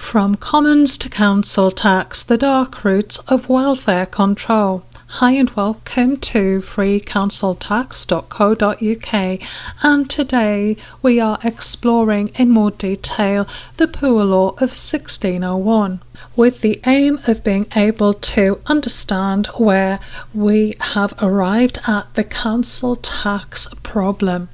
From Commons to Council Tax, the dark roots of welfare control. Hi and welcome to FreeCouncilTax.co.uk, and today we are exploring in more detail the Poor Law of 1601, with the aim of being able to understand where we have arrived at the council tax problem.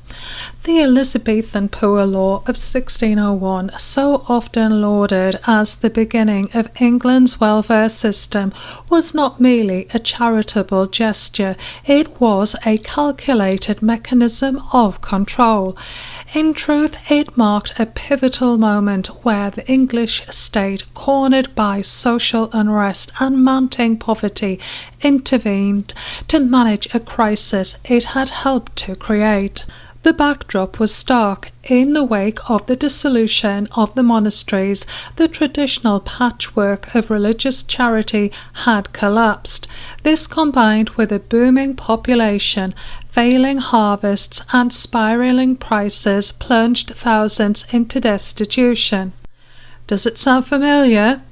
The Elizabethan Poor Law of 1601, so often lauded as the beginning of England's welfare system, was not merely a charitable gesture, it was a calculated mechanism of control. In truth, it marked a pivotal moment where the English state, cornered by social unrest and mounting poverty, intervened to manage a crisis it had helped to create. The backdrop was stark. In the wake of the dissolution of the monasteries, the traditional patchwork of religious charity had collapsed. This, combined with a booming population, failing harvests, and spiralling prices, plunged thousands into destitution. Does it sound familiar?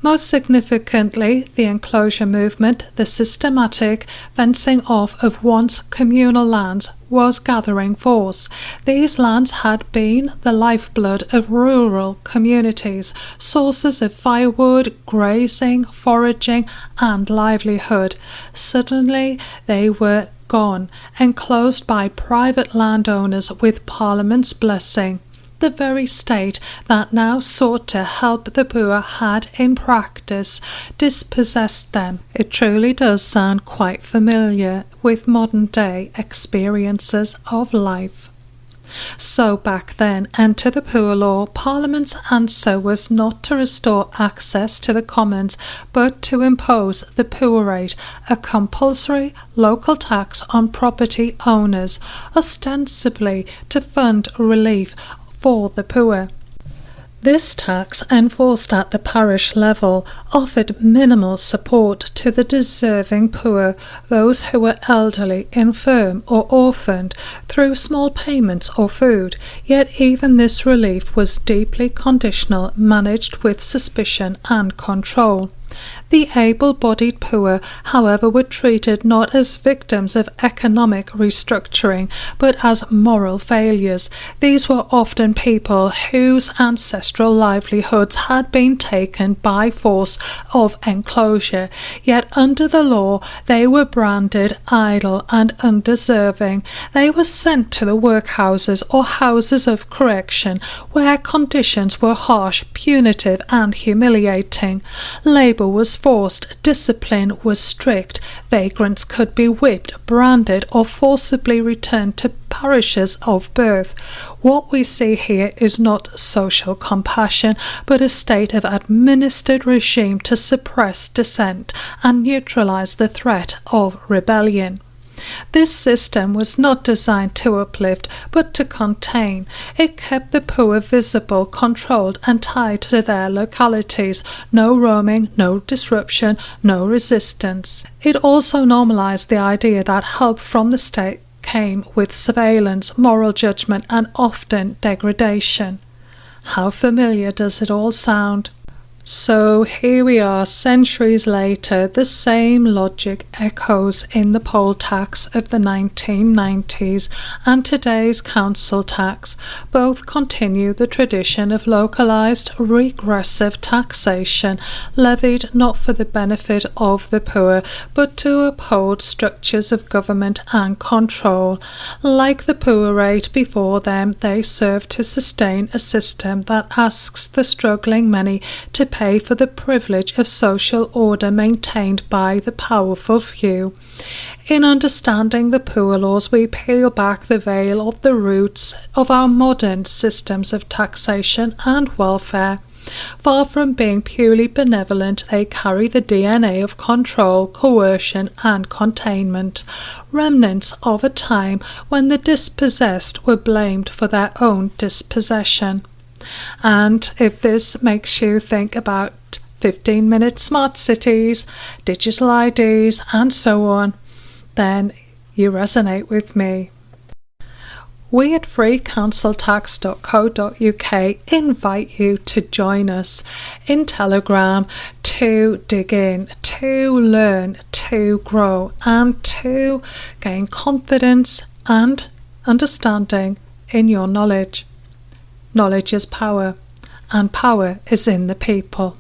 Most significantly, the enclosure movement, the systematic fencing off of once communal lands, was gathering force. These lands had been the lifeblood of rural communities, sources of firewood, grazing, foraging, and livelihood. Suddenly, they were gone, enclosed by private landowners with Parliament's blessing. The very state that now sought to help the poor had, in practice, dispossessed them. It truly does sound quite familiar with modern-day experiences of life. So back then, enter the Poor Law. Parliament's answer was not to restore access to the Commons, but to impose the poor rate, a compulsory local tax on property owners, ostensibly to fund relief for the poor. This tax, enforced at the parish level, offered minimal support to the deserving poor, those who were elderly, infirm, or orphaned, through small payments or food. Yet even this relief was deeply conditional, managed with suspicion and control. The able-bodied poor, however, were treated not as victims of economic restructuring, but as moral failures. These were often people whose ancestral livelihoods had been taken by force of enclosure, yet under the law they were branded idle and undeserving. They were sent to the workhouses or houses of correction, where conditions were harsh, punitive, and humiliating. Labour was forced, discipline was strict, vagrants could be whipped, branded, or forcibly returned to parishes of birth. What we see here is not social compassion, but a state of administered regime to suppress dissent and neutralize the threat of rebellion. This system was not designed to uplift, but to contain. It kept the poor visible, controlled, and tied to their localities. No roaming, no disruption, no resistance. It also normalized the idea that help from the state came with surveillance, moral judgment, and often degradation. How familiar does it all sound? So here we are, centuries later. The same logic echoes in the poll tax of the 1990s and today's council tax. Both continue the tradition of localized, regressive taxation, levied not for the benefit of the poor, but to uphold structures of government and control. Like the poor rate before them, they serve to sustain a system that asks the struggling many to pay for the privilege of social order maintained by the powerful few. In understanding the Poor Laws, we peel back the veil of the roots of our modern systems of taxation and welfare. Far from being purely benevolent, they carry the DNA of control, coercion, and containment, remnants of a time when the dispossessed were blamed for their own dispossession. And if this makes you think about 15-minute smart cities, digital IDs, and so on, then you resonate with me. We at FreeCouncilTax.co.uk invite you to join us in Telegram to dig in, to learn, to grow, and to gain confidence and understanding in your knowledge. Knowledge is power, and power is in the people.